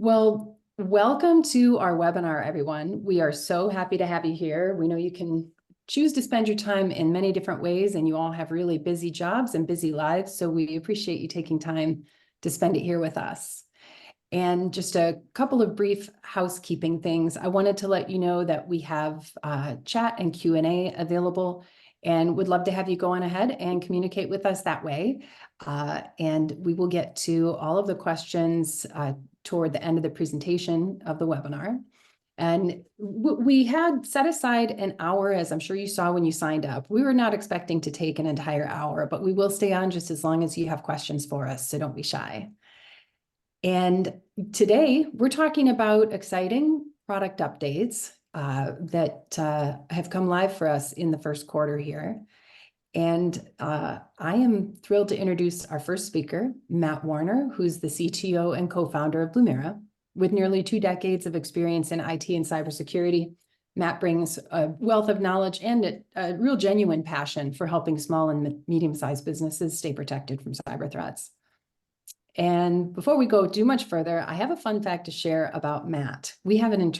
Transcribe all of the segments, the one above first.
Well, welcome to our webinar, everyone. We are so happy to have you here. We know you can choose to spend your time in many different ways, and you all have really busy jobs and busy lives. So we appreciate you taking time to spend it here with us. And just a couple of brief housekeeping things. I wanted to let you know that we have chat and Q&A available, and would love to have you go on ahead and communicate with us that way. And we will get to all of the questions toward the end of the presentation of the webinar. And we had set aside an hour, as I'm sure you saw when you signed up. We were not expecting to take an entire hour, but we will stay on just as long as you have questions for us, so don't be shy. And today we're talking about exciting product updates that have come live for us in the first quarter here. And I am thrilled to introduce our first speaker, Matt Warner, who's the CTO and co-founder of Blumira. With nearly 2 decades of experience in IT and cybersecurity, Matt brings a wealth of knowledge and a real genuine passion for helping small and medium-sized businesses stay protected from cyber threats. And before we go too much further, I have a fun fact to share about Matt. We have an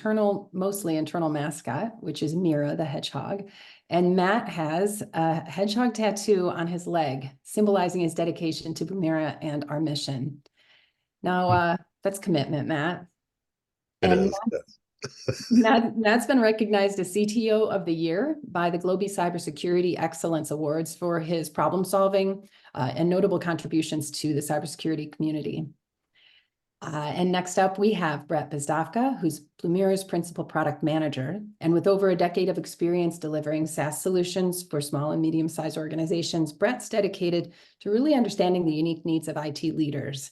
mostly internal mascot, which is Mira the hedgehog. And Matt has a hedgehog tattoo on his leg, symbolizing his dedication to Blumira and our mission. Now, that's commitment, Matt. And Matt's been recognized as CTO of the Year by the Globee Cybersecurity Excellence Awards for his problem solving and notable contributions to the cybersecurity community. And next up, we have Brett Bezdovka, who's Blumira's principal product manager. And with over a decade of experience delivering SaaS solutions for small and medium-sized organizations, Brett's dedicated to really understanding the unique needs of IT leaders.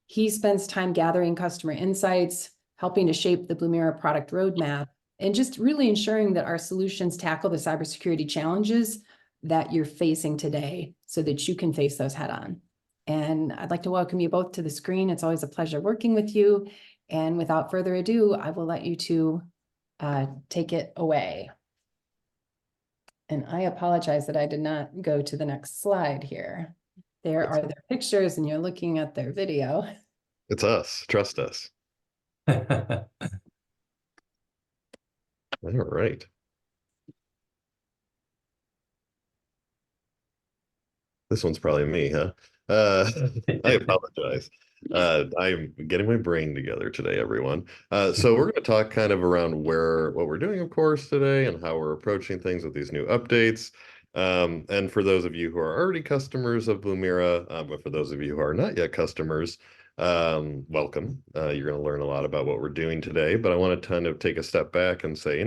He spends time gathering customer insights, helping to shape the Blumira product roadmap, and just really ensuring that our solutions tackle the cybersecurity challenges that you're facing today so that you can face those head on. And I'd like to welcome you both to the screen. It's always a pleasure working with you. And without further ado, I will let you two take it away. And I apologize that I did not go to the next slide here. There are their pictures and you're looking at their video. It's us. Trust us. All right. This one's probably me, huh? I apologize. I'm getting my brain together today, everyone. So we're going to talk kind of around what we're doing, of course, today and how we're approaching things with these new updates. And for those of you who are already customers of Blumira, but for those of you who are not yet customers, welcome. You're going to learn a lot about what we're doing today, but I want to kind of take a step back and say,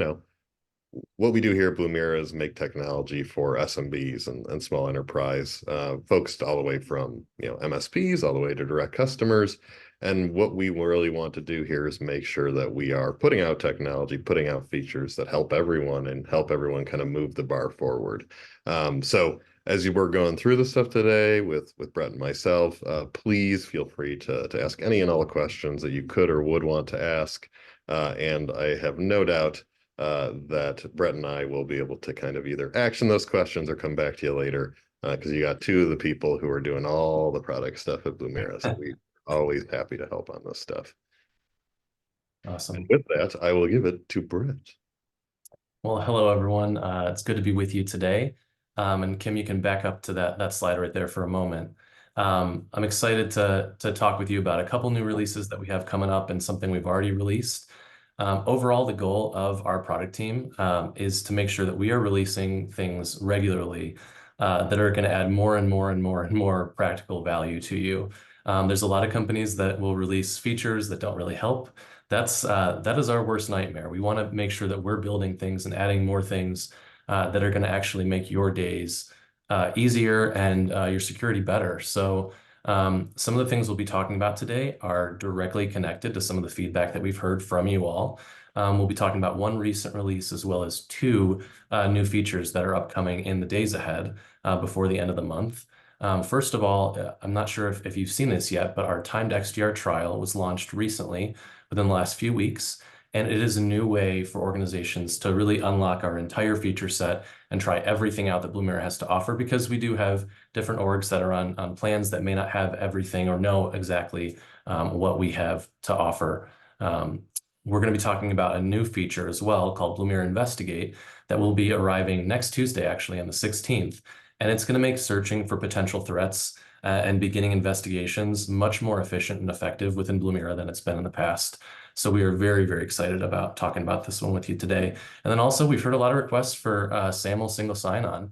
what we do here at Blumira is make technology for SMBs and small enterprise, focused all the way from MSPs all the way to direct customers. And what we really want to do here is make sure that we are putting out technology, putting out features that help everyone and help everyone kind of move the bar forward. So as you were going through the stuff today with Brett and myself, please feel free to ask any and all the questions that you could or would want to ask. And I have no doubt that Brett and I will be able to kind of either action those questions or come back to you later, because you got 2 of the people who are doing all the product stuff at Blumira, so we're always happy to help on this stuff. Awesome. And with that, I will give it to Brett. Well, hello, everyone. It's good to be with you today. And Kim, you can back up to that slide right there for a moment. I'm excited to talk with you about a couple new releases that we have coming up and something we've already released. Overall, the goal of our product team is to make sure that we are releasing things regularly that are going to add more and more and more and more practical value to you. There's a lot of companies that will release features that don't really help. That is our worst nightmare. We want to make sure that we're building things and adding more things that are going to actually make your days easier and your security better. So some of the things we'll be talking about today are directly connected to some of the feedback that we've heard from you all. We'll be talking about 1 recent release as well as 2 new features that are upcoming in the days ahead before the end of the month. First of all, I'm not sure if you've seen this yet, but our timed XDR trial was launched recently within the last few weeks. And it is a new way for organizations to really unlock our entire feature set and try everything out that Blumira has to offer, because we do have different orgs that are on plans that may not have everything or know exactly what we have to offer. We're going to be talking about a new feature as well called Blumira Investigate that will be arriving next Tuesday, actually on the 16th. And it's going to make searching for potential threats and beginning investigations much more efficient and effective within Blumira than it's been in the past. So we are very, very excited about talking about this one with you today. And then also we've heard a lot of requests for SAML single sign-on.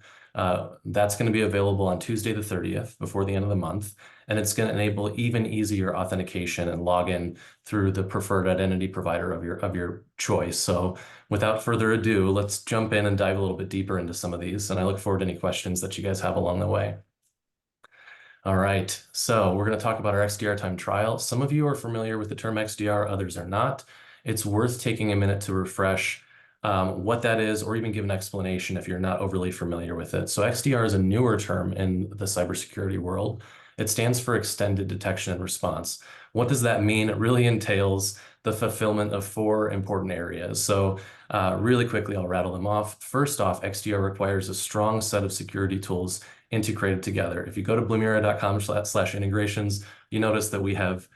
That's going to be available on Tuesday the 30th before the end of the month. And it's going to enable even easier authentication and login through the preferred identity provider of your choice. So without further ado, let's jump in and dive a little bit deeper into some of these. And I look forward to any questions that you guys have along the way. All right, so we're going to talk about our XDR Timed Trial. Some of you are familiar with the term XDR, others are not. It's worth taking a minute to refresh what that is, or even give an explanation if you're not overly familiar with it. So XDR is a newer term in the cybersecurity world. It stands for Extended Detection and Response. What does that mean? It really entails the fulfillment of 4 important areas. So really quickly, I'll rattle them off. First off, XDR requires a strong set of security tools integrated together. If you go to blumira.com/integrations, you notice that we have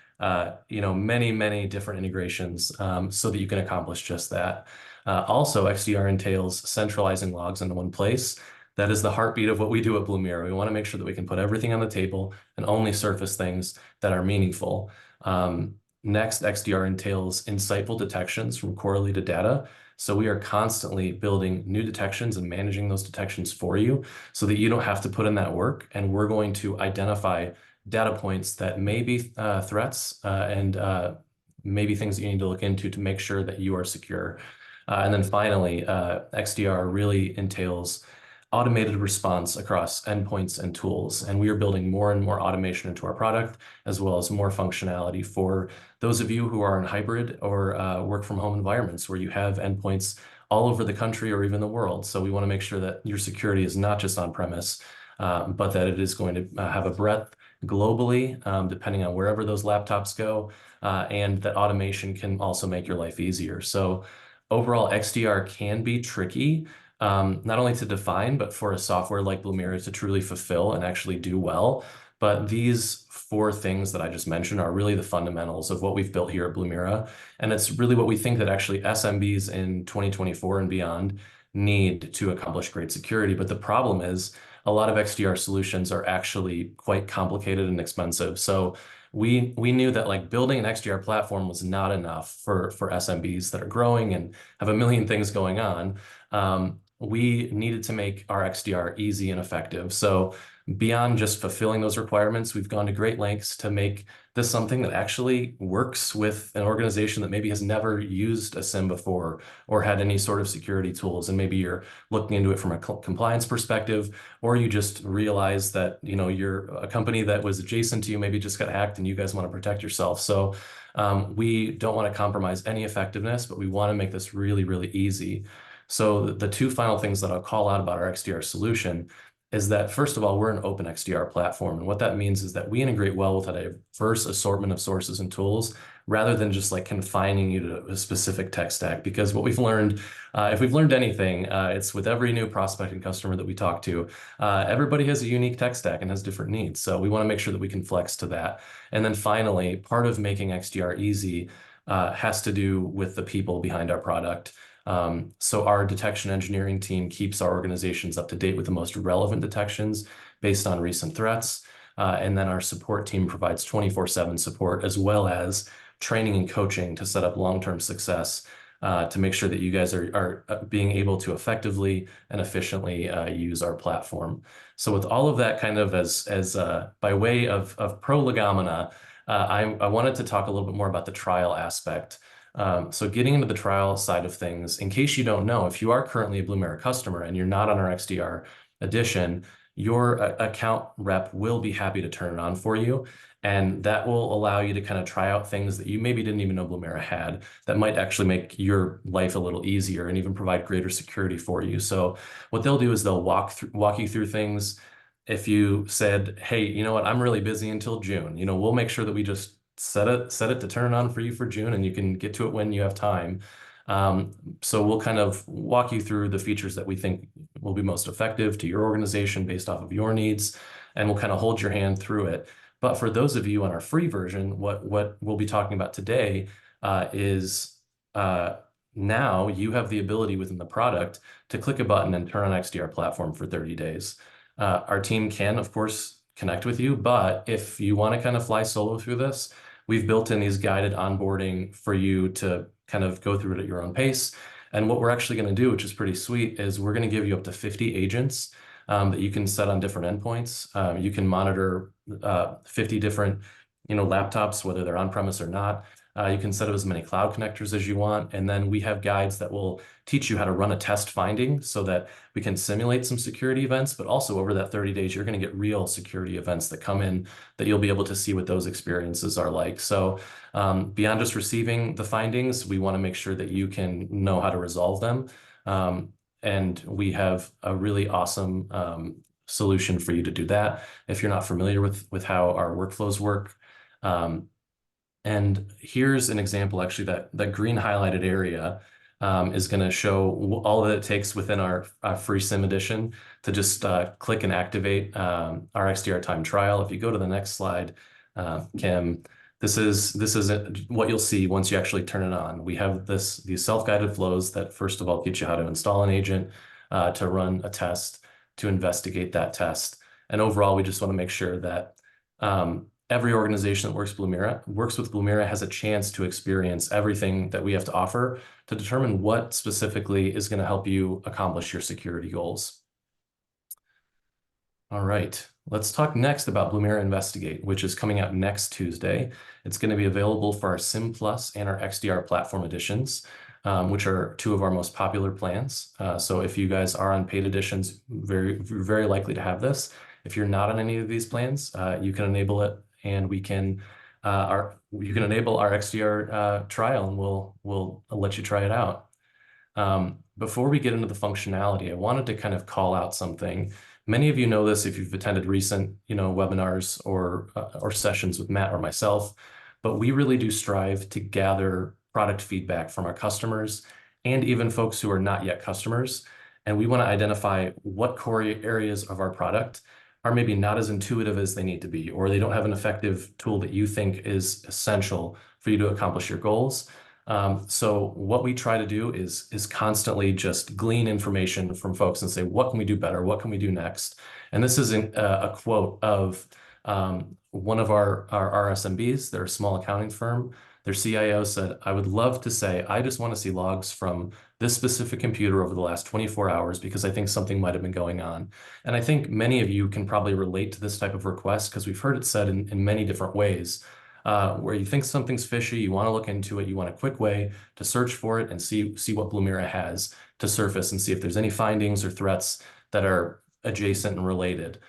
many different integrations so that you can accomplish just that. Also, XDR entails centralizing logs into one place. That is the heartbeat of what we do at Blumira. We want to make sure that we can put everything on the table and only surface things that are meaningful. Next, XDR entails insightful detections from correlated data. So we are constantly building new detections and managing those detections for you so that you don't have to put in that work. And we're going to identify data points that may be threats and maybe things that you need to look into to make sure that you are secure. And then finally, XDR really entails automated response across endpoints and tools. And we are building more and more automation into our product, as well as more functionality for those of you who are in hybrid or work from home environments where you have endpoints all over the country or even the world. So we want to make sure that your security is not just on premise, but that it is going to have a breadth globally, depending on wherever those laptops go, and that automation can also make your life easier. So overall, XDR can be tricky, not only to define, but for a software like Blumira to truly fulfill and actually do well. But these 4 things that I just mentioned are really the fundamentals of what we've built here at Blumira. And it's really what we think that actually SMBs in 2024 and beyond need to accomplish great security. But the problem is a lot of XDR solutions are actually quite complicated and expensive. So we knew that like building an XDR platform was not enough for SMBs that are growing and have a million things going on. We needed to make our XDR easy and effective. So beyond just fulfilling those requirements, we've gone to great lengths to make this something that actually works with an organization that maybe has never used a SIEM before or had any sort of security tools. And maybe you're looking into it from a compliance perspective, or you just realize that, you're a company that was adjacent to you, maybe just got hacked and you guys want to protect yourself. So we don't want to compromise any effectiveness, but we want to make this really, really easy. So the 2 final things that I'll call out about our XDR solution is that, first of all, we're an open XDR platform. And what that means is that we integrate well with a diverse assortment of sources and tools, rather than just like confining you to a specific tech stack. Because what we've learned, if we've learned anything, it's with every new prospect and customer that we talk to, everybody has a unique tech stack and has different needs. So we want to make sure that we can flex to that. And then finally, part of making XDR easy has to do with the people behind our product. So our detection engineering team keeps our organizations up to date with the most relevant detections based on recent threats. And then our support team provides 24/7 support, as well as training and coaching to set up long-term success, to make sure that you guys are being able to effectively and efficiently use our platform. So with all of that kind of as by way of prolegomena, I wanted to talk a little bit more about the trial aspect. So getting into the trial side of things, in case you don't know, if you are currently a Blumira customer and you're not on our XDR edition, your account rep will be happy to turn it on for you. And that will allow you to kind of try out things that you maybe didn't even know Blumira had, that might actually make your life a little easier and even provide greater security for you. So what they'll do is they'll walk you through things. If you said, hey, you know what, I'm really busy until June, we'll make sure that we just set it to turn it on for you for June, and you can get to it when you have time. So we'll kind of walk you through the features that we think will be most effective to your organization based off of your needs, and we'll kind of hold your hand through it. But for those of you on our free version, what we'll be talking about today is now you have the ability within the product to click a button and turn on XDR platform for 30 days. Our team can, of course, connect with you, but if you want to kind of fly solo through this, we've built in these guided onboarding for you to kind of go through it at your own pace. And what we're actually going to do, which is pretty sweet, is we're going to give you up to 50 agents that you can set on different endpoints. You can monitor 50 different, laptops, whether they're on-premise or not. You can set up as many cloud connectors as you want. And then we have guides that will teach you how to run a test finding so that we can simulate some security events, but also over that 30 days, you're going to get real security events that come in that you'll be able to see what those experiences are like. So beyond just receiving the findings, we want to make sure that you can know how to resolve them. And we have a really awesome solution for you to do that if you're not familiar with how our workflows work. And here's an example, actually, that green highlighted area is going to show all that it takes within our free SIM edition to just click and activate our XDR Timed Trial. If you go to the next slide, Kim, this is what you'll see once you actually turn it on. We have these self-guided flows that first of all teach you how to install an agent, to run a test, to investigate that test. And overall, we just want to make sure that every organization that works with Blumira has a chance to experience everything that we have to offer to determine what specifically is going to help you accomplish your security goals. All right, let's talk next about Blumira Investigate, which is coming out next Tuesday. It's going to be available for our SIM Plus and our XDR Platform editions, which are two of our most popular plans. So if you guys are on paid editions, very likely to have this. If you're not on any of these plans, you can enable it, and you can enable our XDR trial, and we'll let you try it out. Before we get into the functionality, I wanted to kind of call out something. Many of you know this if you've attended recent, webinars or sessions with Matt or myself, but we really do strive to gather product feedback from our customers and even folks who are not yet customers. And we want to identify what core areas of our product are maybe not as intuitive as they need to be, or they don't have an effective tool that you think is essential for you to accomplish your goals. So what we try to do is constantly just glean information from folks and say, what can we do better? What can we do next? And this is a quote of one of our RSMBs. They're a small accounting firm. Their CIO said, "I would love to say, I just want to see logs from this specific computer over the last 24 hours because I think something might have been going on." And I think many of you can probably relate to this type of request because we've heard it said in many different ways, where you think something's fishy, you want to look into it, you want a quick way to search for it and see what Blumira has to surface and see if there's any findings or threats that are adjacent and related.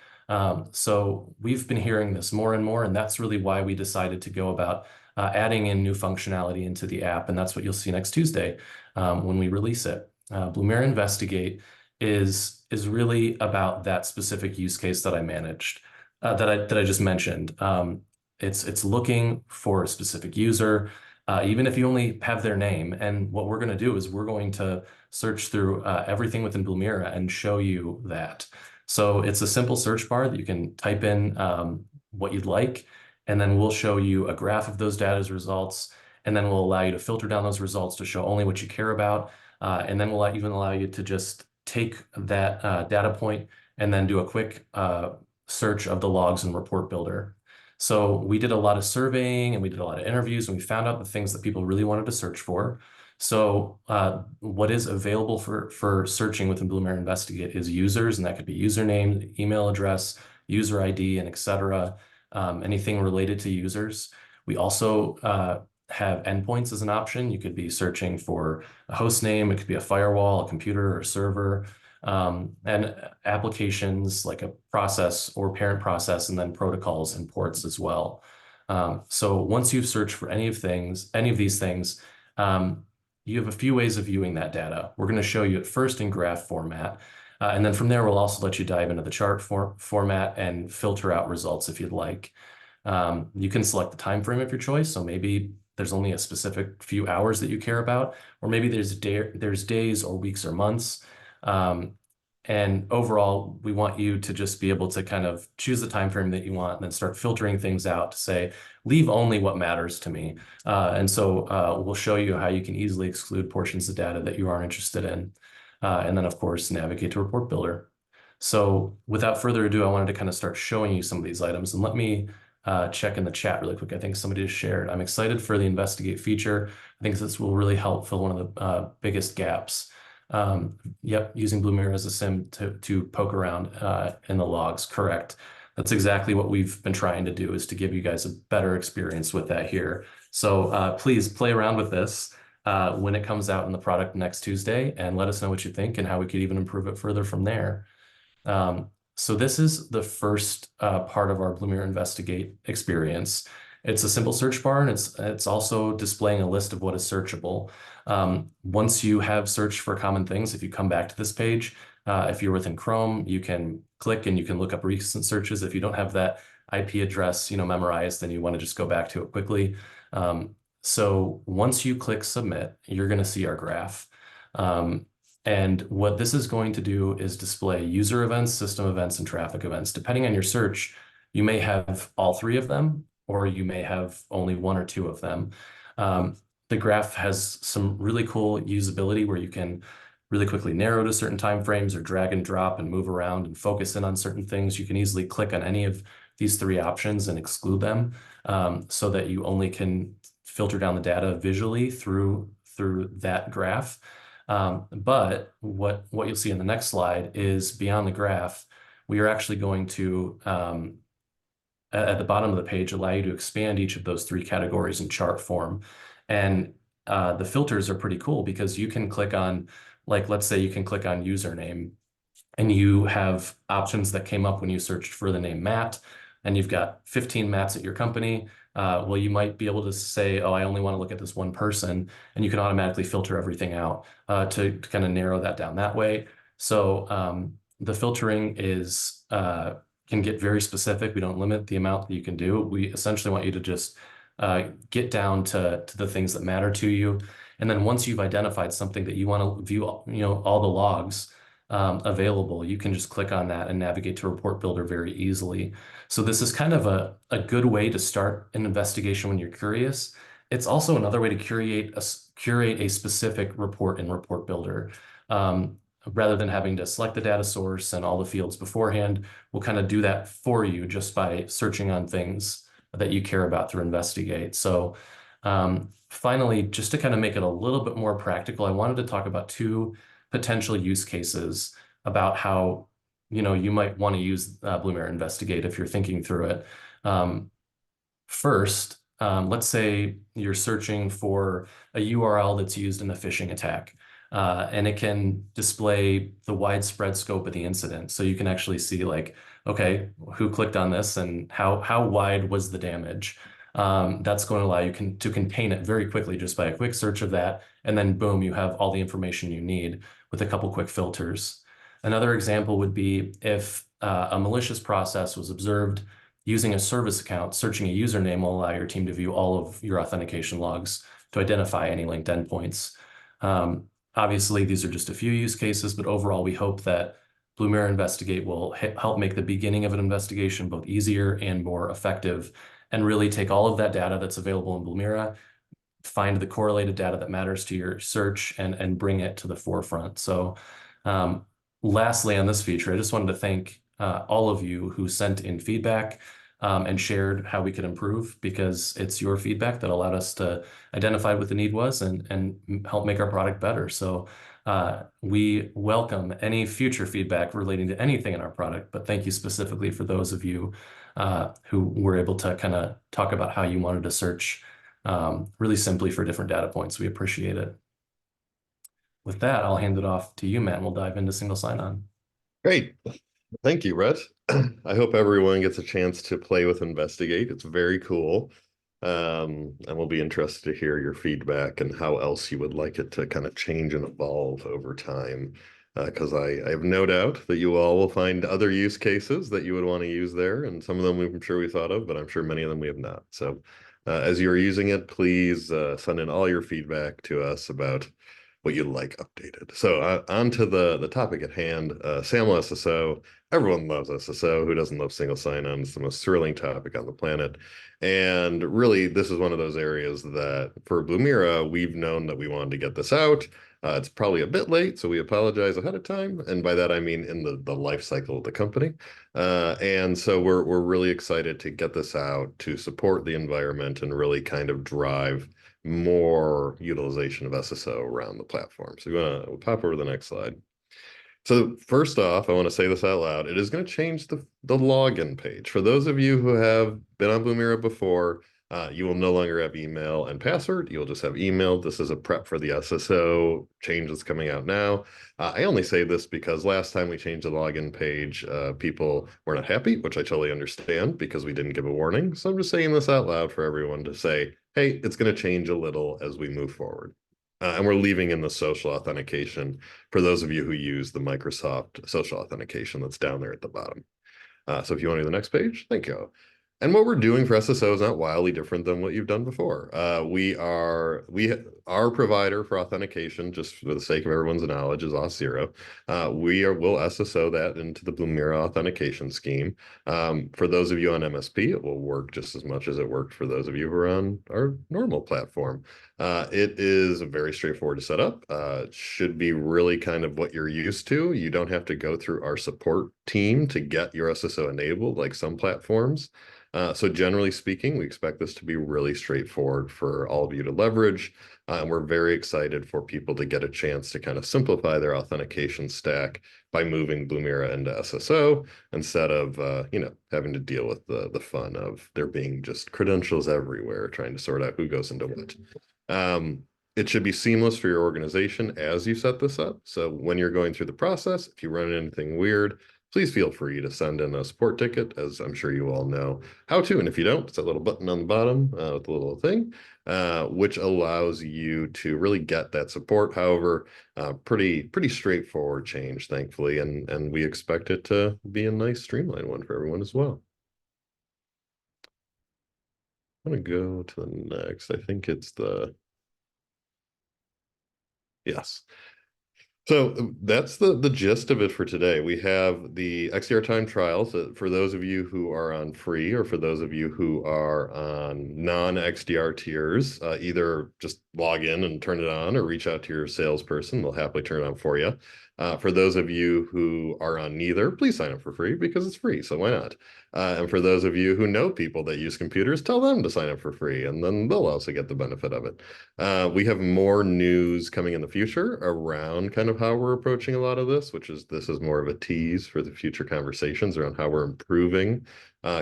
So we've been hearing this more and more, and that's really why we decided to go about adding in new functionality into the app, and that's what you'll see next Tuesday when we release it. Blumira Investigate is really about that specific use case that I managed, that I just mentioned. It's looking for a specific user, even if you only have their name. And what we're going to do is we're going to search through everything within Blumira and show you that. So it's a simple search bar that you can type in what you'd like, and then we'll show you a graph of those data's results, and then we'll allow you to filter down those results to show only what you care about. And then we'll even allow you to just take that data point and then do a quick search of the logs and report builder. So we did a lot of surveying and we did a lot of interviews, and we found out the things that people really wanted to search for. So what is available for searching within Blumira Investigate is users, and that could be username, email address, user ID, and et cetera. Anything related to users. We also have endpoints as an option. You could be searching for a host name, it could be a firewall, a computer, or a server, and applications like a process or parent process, and then protocols and ports as well. So once you've searched for any of these things, you have a few ways of viewing that data. We're going to show you at first in graph format. And then from there, we'll also let you dive into the chart format and filter out results if you'd like. You can select the time frame of your choice. So maybe there's only a specific few hours that you care about, or maybe there's days or weeks or months. And overall, we want you to just be able to kind of choose the time frame that you want and then start filtering things out to say, leave only what matters to me. And so we'll show you how you can easily exclude portions of data that you aren't interested in. And then, of course, navigate to Report Builder. So without further ado, I wanted to kind of start showing you some of these items. And let me check in the chat really quick. I think somebody has shared. I'm excited for the Investigate feature. I think this will really help fill one of the biggest gaps. Yep, using Blumira as a SIM to poke around in the logs, correct. That's exactly what we've been trying to do, is to give you guys a better experience with that here. So please play around with this when it comes out in the product next Tuesday, and let us know what you think and how we could even improve it further from there. So this is the first part of our Blumira Investigate experience. It's a simple search bar, and it's also displaying a list of what is searchable. Once you have searched for common things, if you come back to this page, if you're within Chrome, you can click and you can look up recent searches. If you don't have that IP address, memorized, then you want to just go back to it quickly. So once you click submit, you're going to see our graph. And what this is going to do is display user events, system events, and traffic events. Depending on your search, you may have all three of them, or you may have only one or two of them. The graph has some really cool usability where you can really quickly narrow to certain timeframes or drag and drop and move around and focus in on certain things. You can easily click on any of these three options and exclude them so that you only can filter down the data visually through that graph. But what you'll see in the next slide is beyond the graph, we are actually going to, at the bottom of the page, allow you to expand each of those three categories in chart form. And the filters are pretty cool because you can click on, like, let's say you can click on username, and you have options that came up when you searched for the name Matt, and you've got 15 Matts at your company. Well, you might be able to say, oh, I only want to look at this one person, and you can automatically filter everything out to kind of narrow that down that way. So the filtering is can get very specific. We don't limit the amount that you can do. We essentially want you to just get down to the things that matter to you. And then once you've identified something that you want to view, all the logs available, you can just click on that and navigate to Report Builder very easily. So this is kind of a good way to start an investigation when you're curious. It's also another way to curate a specific report in Report Builder. Rather than having to select the data source and all the fields beforehand, we'll kind of do that for you just by searching on things that you care about through Investigate. So finally, just to kind of make it a little bit more practical, I wanted to talk about two potential use cases about how you might want to use Blumira Investigate if you're thinking through it. First, let's say you're searching for a URL that's used in a phishing attack, and it can display the widespread scope of the incident. So you can actually see, like, okay, who clicked on this and how wide was the damage? That's going to allow you to contain it very quickly just by a quick search of that. And then boom, you have all the information you need with a couple quick filters. Another example would be if a malicious process was observed using a service account. Searching a username will allow your team to view all of your authentication logs to identify any linked endpoints. Obviously, these are just a few use cases, but overall, we hope that Blumira Investigate will help make the beginning of an investigation both easier and more effective, and really take all of that data that's available in Blumira, find the correlated data that matters to your search, and bring it to the forefront. So lastly, on this feature, I just wanted to thank all of you who sent in feedback and shared how we could improve, because it's your feedback that allowed us to identify what the need was and help make our product better. So we welcome any future feedback relating to anything in our product, but thank you specifically for those of you who were able to kind of talk about how you wanted to search really simply for different data points. We appreciate it. With that, I'll hand it off to you, Matt, and we'll dive into single sign-on. Great. Thank you, Rhett. I hope everyone gets a chance to play with Investigate. It's very cool. And we'll be interested to hear your feedback and how else you would like it to kind of change and evolve over time. Because I have no doubt that you all will find other use cases that you would want to use there. And some of them I'm sure we thought of, but I'm sure many of them we have not. So As you're using it, please send in all your feedback to us about what you'd like updated. So on to the topic at hand, SAML SSO. Everyone loves SSO. Who doesn't love single sign-on? It's the most thrilling topic on the planet. And really, this is one of those areas that for Blumira, we've known that we wanted to get this out. It's probably a bit late, so we apologize ahead of time. And by that, I mean in the life cycle of the company. And so we're really excited to get this out to support the environment and really kind of drive more utilization of SSO around the platform. So we'll pop over to the next slide. So first off, I want to say this out loud. It is going to change the login page. For those of you who have been on Blumira before, you will no longer have email and password. You'll just have email. This is a prep for the SSO change that's coming out now. I only say this because last time we changed the login page, people were not happy, which I totally understand because we didn't give a warning. So I'm just saying this out loud for everyone to say, hey, it's going to change a little as we move forward. And we're leaving in the social authentication for those of you who use the Microsoft social authentication that's down there at the bottom. So if you want to do the next page, thank you. And what we're doing for SSO is not wildly different than what you've done before. Our provider for authentication, just for the sake of everyone's knowledge, is Auth0. We'll SSO that into the Blumira authentication scheme. For those of you on MSP, it will work just as much as it worked for those of you who are on our normal platform. It is very straightforward to set up. It should be really kind of what you're used to. You don't have to go through our support team to get your SSO enabled like some platforms. So generally speaking, we expect this to be really straightforward for all of you to leverage. And we're very excited for people to get a chance to kind of simplify their authentication stack by moving Blumira into SSO instead of having to deal with the fun of there being just credentials everywhere, trying to sort out who goes into what. It should be seamless for your organization as you set this up. So when you're going through the process, if you run into anything weird, please feel free to send in a support ticket, as I'm sure you all know how to. And if you don't, it's that little button on the bottom with the little thing, which allows you to really get that support. However, pretty straightforward change, thankfully, and we expect it to be a nice streamlined one for everyone as well. I'm going to go to the next. I think it's yes. So that's the gist of it for today. We have the XDR Timed Trial. So for those of you who are on free or for those of you who are on non-XDR tiers, either just log in and turn it on or reach out to your salesperson. They'll happily turn it on for you. For those of you who are on neither, please sign up for free because it's free, so why not? And for those of you who know people that use computers, tell them to sign up for free, and then they'll also get the benefit of it. We have more news coming in the future around kind of how we're approaching a lot of this, this is more of a tease for the future conversations around how we're improving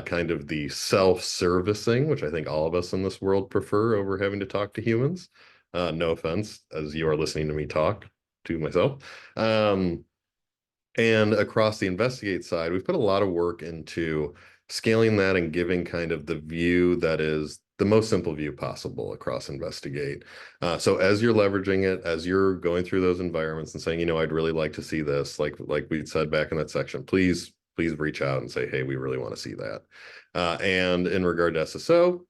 kind of the self-servicing, which I think all of us in this world prefer over having to talk to humans. No offense, as you are listening to me talk to myself. And across the Investigate side, we've put a lot of work into scaling that and giving kind of the view that is the most simple view possible across Investigate. So as you're leveraging it, as you're going through those environments and saying, I'd really like to see this, like we said back in that section, please reach out and say, hey, we really want to see that. And in regard to SSO,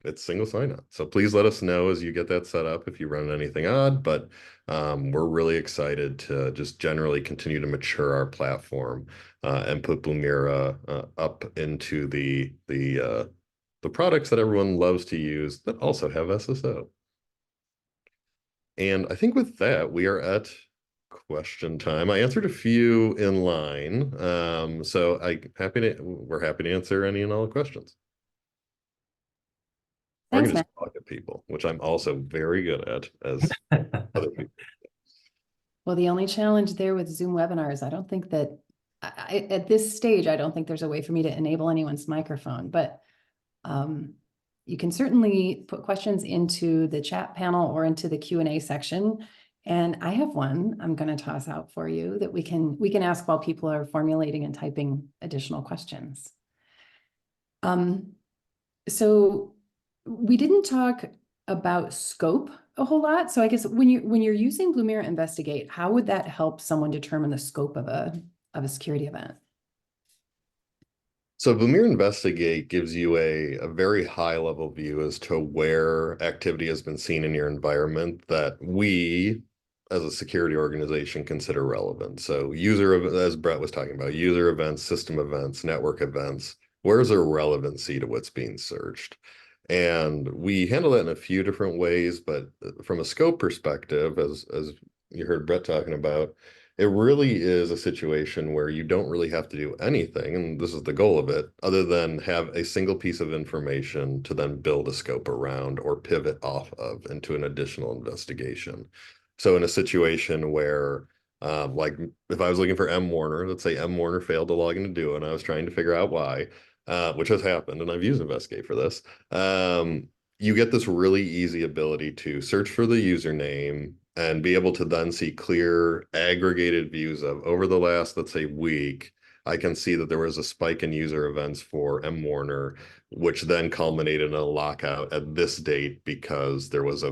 it's single sign-on. So please let us know as you get that set up if you run anything odd, but we're really excited to just generally continue to mature our platform and put Blumira up into the products that everyone loves to use that also have SSO. And I think with that, we are at question time. I answered a few in line, so we're happy to answer any and all the questions. Thanks, I can just talk at people, which I'm also very good at as other people. Well, the only challenge there with Zoom webinars, I don't think that at this stage, I don't think there's a way for me to enable anyone's microphone, but you can certainly put questions into the chat panel or into the Q&A section. And I have one I'm going to toss out for you that we can ask while people are formulating and typing additional questions. So we didn't talk about scope a whole lot. So I guess when you're using Blumira Investigate, how would that help someone determine the scope of a security event? So Blumira Investigate gives you a very high level view as to where activity has been seen in your environment that we, as a security organization, consider relevant. So as Brett was talking about, user events, system events, network events, where's there relevancy to what's being searched? And we handle that in a few different ways, but from a scope perspective, as you heard Brett talking about, it really is a situation where you don't really have to do anything, and this is the goal of it, other than have a single piece of information to then build a scope around or pivot off of into an additional investigation. So in a situation where, like if I was looking for M. Warner, let's say M. Warner failed to log into Duo, and I was trying to figure out why, which has happened, and I've used Investigate for this. You get this really easy ability to search for the username and be able to then see clear aggregated views of over the last, let's say, week. I can see that there was a spike in user events for M. Warner, which then culminated in a lockout at this date because there was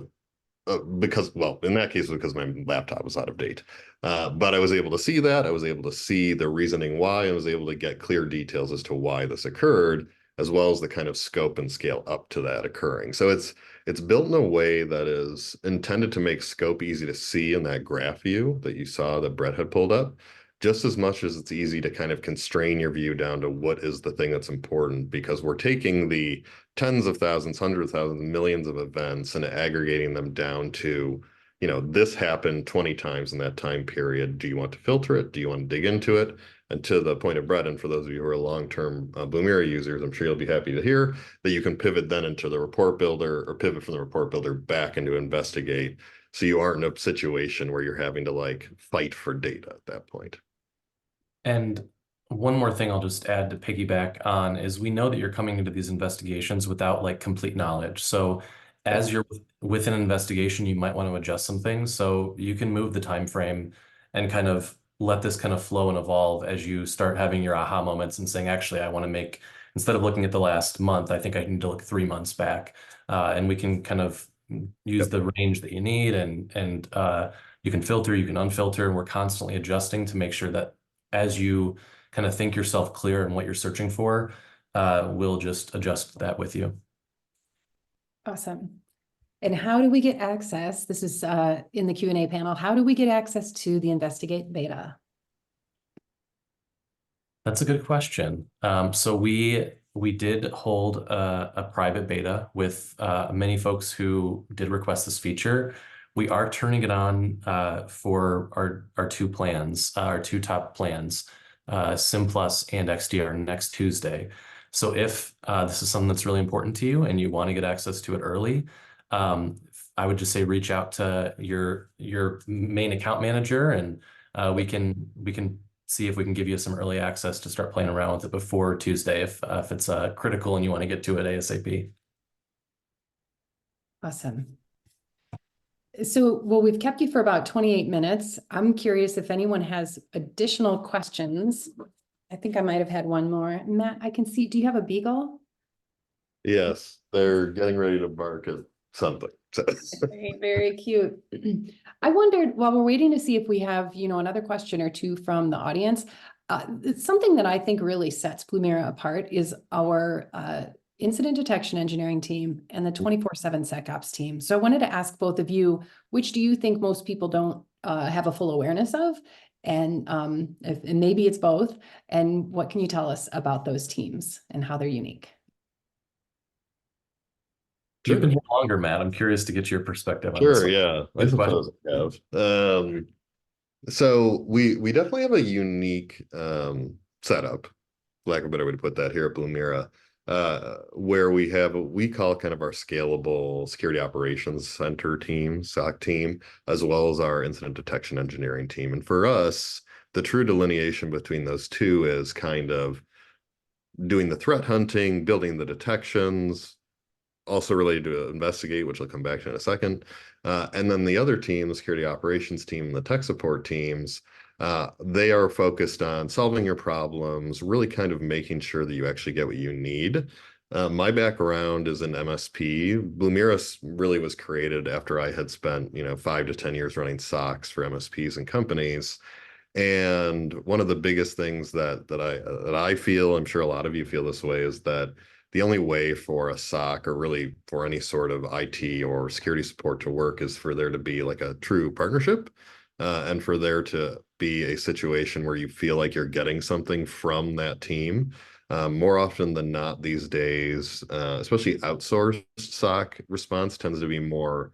well, in that case, because my laptop was out of date. But I was able to see that. I was able to see the reasoning why. I was able to get clear details as to why this occurred, as well as the kind of scope and scale up to that occurring. So it's built in a way that is intended to make scope easy to see in that graph view that you saw that Brett had pulled up, just as much as it's easy to kind of constrain your view down to what is the thing that's important, because we're taking the tens of thousands, hundreds of thousands, millions of events and aggregating them down to, this happened 20 times in that time period. Do you want to filter it? Do you want to dig into it? And to the point of Brett, and for those of you who are long-term Blumira users, I'm sure you'll be happy to hear that you can pivot then into the report builder or pivot from the report builder back into Investigate. So you aren't in a situation where you're having to like fight for data at that point. And one more thing I'll just add to piggyback on is we know that you're coming into these investigations without like complete knowledge. So as you're with an investigation, you might want to adjust some things. So you can move the time frame and kind of let this kind of flow and evolve as you start having your aha moments and saying, actually, I want to make, instead of looking at the last month, I think I need to look 3 months back. And we can kind of use the range that you need and you can filter, you can unfilter, and we're constantly adjusting to make sure that as you kind of think yourself clear in what you're searching for, we'll just adjust that with you. Awesome. And how do we get access? This is in the Q&A panel. How do we get access to the Investigate beta? That's a good question. So we did hold a private beta with many folks who did request this feature. We are turning it on for our two plans, our two top plans, SIM Plus and XDR next Tuesday. So if this is something that's really important to you and you want to get access to it early, I would just say reach out to your main account manager, and we can see if we can give you some early access to start playing around with it before Tuesday if it's critical and you want to get to it ASAP. Awesome. So, well, we've kept you for about 28 minutes. I'm curious if anyone has additional questions. I think I might have had one more. Matt, I can see, do you have a beagle? Yes, they're getting ready to bark at something. Very, very cute. I wondered, while we're waiting to see if we have, another question or two from the audience, something that I think really sets Blumira apart is our incident detection engineering team and the 24/7 SecOps team. So I wanted to ask both of you, which do you think most people don't have a full awareness of? And maybe it's both. And what can you tell us about those teams and how they're unique? You've been here longer, Matt. I'm curious to get your perspective on this Sure, one. yeah, I Good suppose I have. So we definitely have a unique setup, lack of a better way to put that, here at Blumira, where we have what we call kind of our scalable security operations center team, SOC team, as well as our incident detection engineering team. And for us, the true delineation between those two is kind of doing the threat hunting, building the detections, also related to Investigate, which I'll come back to in a second. And then the other team, the security operations team, and the tech support teams, they are focused on solving your problems, really kind of making sure that you actually get what you need. My background is in MSP. Blumira really was created after I had spent, 5 to 10 years running SOCs for MSPs and companies. And one of the biggest things that I feel, I'm sure a lot of you feel this way, is that the only way for a SOC or really for any sort of IT or security support to work is for there to be like a true partnership, and for there to be a situation where you feel like you're getting something from that team. More often than not these days, especially outsourced SOC response tends to be more,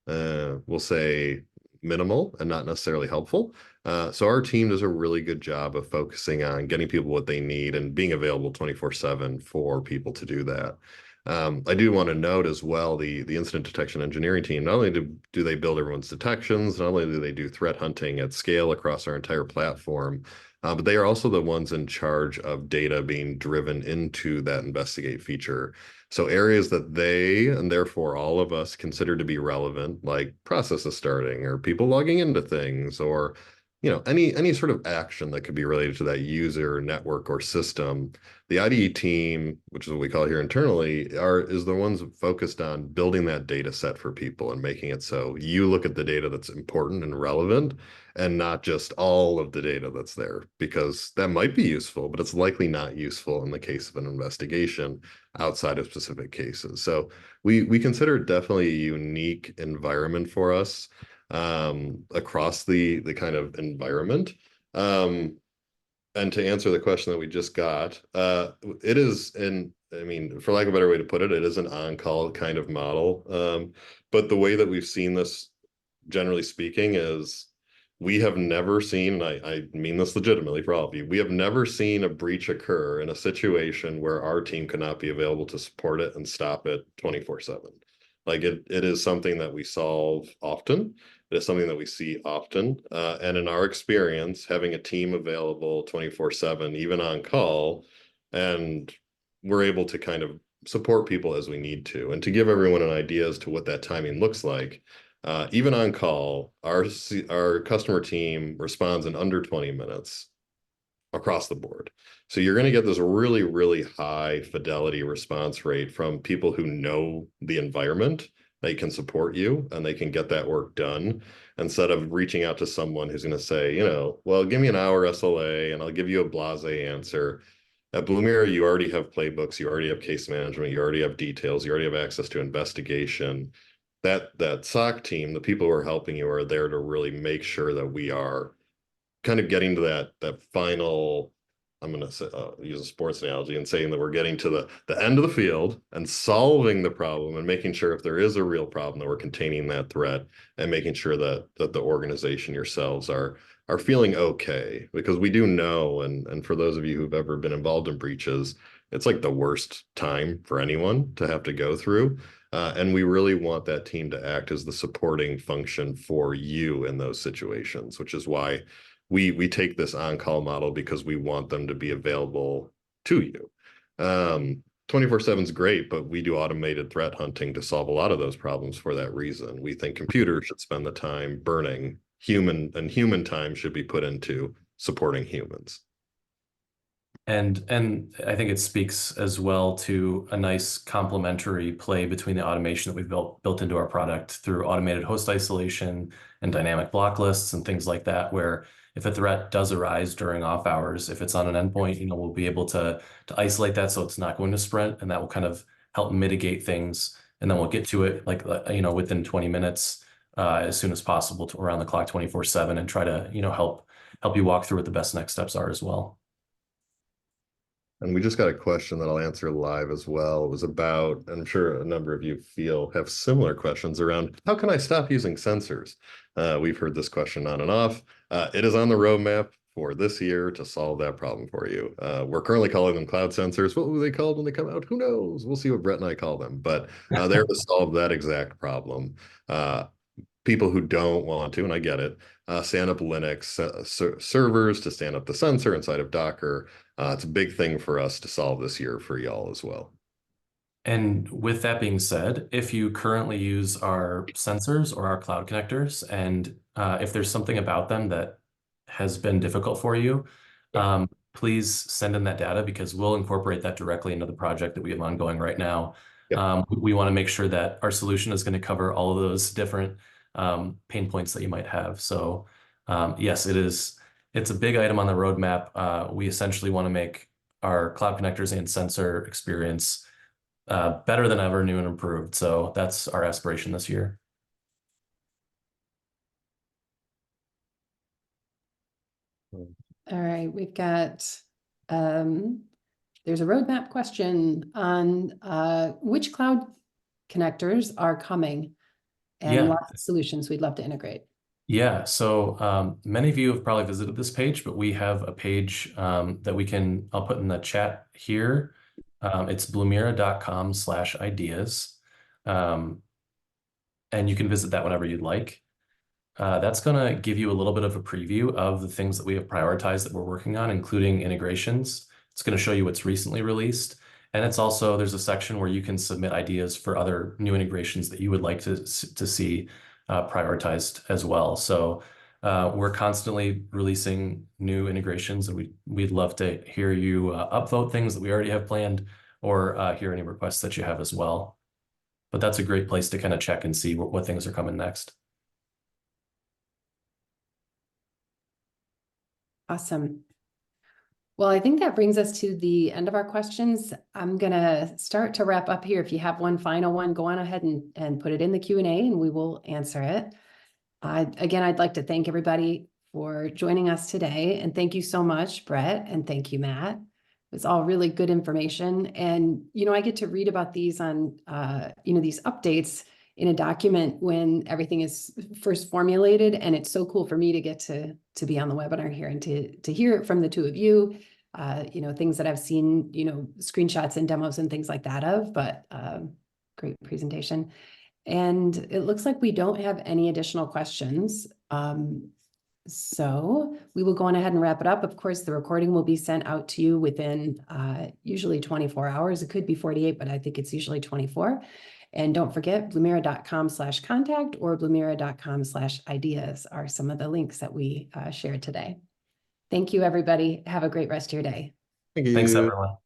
we'll say, minimal and not necessarily helpful. So our team does a really good job of focusing on getting people what they need and being available 24/7 for people to do that. I do want to note as well the incident detection engineering team. Not only do they build everyone's detections, not only do they do threat hunting at scale across our entire platform, but they are also the ones in charge of data being driven into that investigate feature. So areas that they, and therefore all of us, consider to be relevant, like processes starting or people logging into things, or any sort of action that could be related to that user, network, or system. The IDE team, which is what we call here internally, is the ones focused on building that data set for people and making it so you look at the data that's important and relevant and not just all of the data that's there, because that might be useful, but it's likely not useful in the case of an investigation outside of specific cases. So we consider it definitely a unique environment for us, across the kind of environment. And to answer the question that we just got, it is I mean, for lack of a better way to put it, it is an on-call kind of model. But the way that we've seen this, generally speaking, is we have never seen, and I mean this legitimately for all of you, we have never seen a breach occur in a situation where our team could not be available to support it and stop it 24/7. Like it is something that we solve often. It is something that we see often. And in our experience, having a team available 24/7, even on call, and we're able to kind of support people as we need to. And to give everyone an idea as to what that timing looks like, even on call, our customer team responds in under 20 minutes across the board. So you're going to get this really, really high fidelity response rate from people who know the environment. They can support you and they can get that work done, instead of reaching out to someone who's going to say, well, give me an hour SLA and I'll give you a blase answer. At Blumira, you already have playbooks, you already have case management, you already have details, you already have access to investigation. That SOC team, the people who are helping you, are there to really make sure that we are kind of getting to that final, I'm going to use a sports analogy and saying that we're getting to the end of the field and solving the problem and making sure if there is a real problem that we're containing that threat and making sure that the organization yourselves are feeling okay. Because we do know, and for those of you who've ever been involved in breaches, it's like the worst time for anyone to have to go through. And we really want that team to act as the supporting function for you in those situations, which is why we take this on-call model, because we want them to be available to you. 24/7 is great, but we do automated threat hunting to solve a lot of those problems for that reason. We think computers should spend the time burning human time should be put into supporting humans. And I think it speaks as well to a nice complementary play between the automation that we've built into our product through automated host isolation and dynamic block lists and things like that, where if a threat does arise during off hours, if it's on an endpoint, we'll be able to isolate that so it's not going to sprint, and that will kind of help mitigate things. And then we'll get to it within 20 minutes, as soon as possible, to around the clock 24/7, and try to help you walk through what the best next steps are as well. And we just got a question that I'll answer live as well. It was about, and I'm sure a number of you have similar questions around, how can I stop using sensors? We've heard this question on and off. It is on the roadmap for this year to solve that problem for you. We're currently calling them cloud sensors. What will they called when they come out? Who knows? We'll see what Brett and I call them. But they're to solve that exact problem. People who don't want to, and I get it, stand up Linux servers to stand up the sensor inside of Docker. It's a big thing for us to solve this year for y'all as well. And with that being said, if you currently use our sensors or our cloud connectors, and if there's something about them that has been difficult for you, please send in that data, because we'll incorporate that directly into the project that we have ongoing right now. We want to make sure that our solution is going to cover all of those different pain points that you might have. So yes, it is it's a big item on the roadmap. We essentially want to make our cloud connectors and sensor experience better than ever, new and improved. So that's our aspiration this year. All right, we've got, there's a roadmap question on which cloud connectors are coming and Yeah. lots of solutions we'd love to integrate. Yeah, so many of you have probably visited this page, but we have a page that I'll put in the chat here. It's blumira.com/ideas. And you can visit that whenever you'd like. That's going to give you a little bit of a preview of the things that we have prioritized that we're working on, including integrations. It's going to show you what's recently released. And it's also, there's a section where you can submit ideas for other new integrations that you would like to see prioritized as well. So we're constantly releasing new integrations, and we'd love to hear you upvote things that we already have planned, or hear any requests that you have as well. But that's a great place to kind of check and see what things are coming next. Awesome. Well, I think that brings us to the end of our questions. I'm going to start to wrap up here. If you have one final one, go on ahead and put it in the Q&A and we will answer it. Again, I'd like to thank everybody for joining us today. And thank you so much, Brett. And thank you, Matt. It was all really good information. And, I get to read about these on, these updates in a document when everything is first formulated. And it's so cool for me to get to be on the webinar here and to hear it from the two of you, things that I've seen, screenshots and demos and things like that of, but great presentation. And it looks like we don't have any additional questions. So we will go on ahead and wrap it up. Of course, the recording will be sent out to you within usually 24 hours. It could be 48, but I think it's usually 24. And don't forget, blumira.com/contact or blumira.com/ideas are some of the links that we shared today. Thank you, everybody. Have a great rest of your day. Thank you. Thanks, everyone.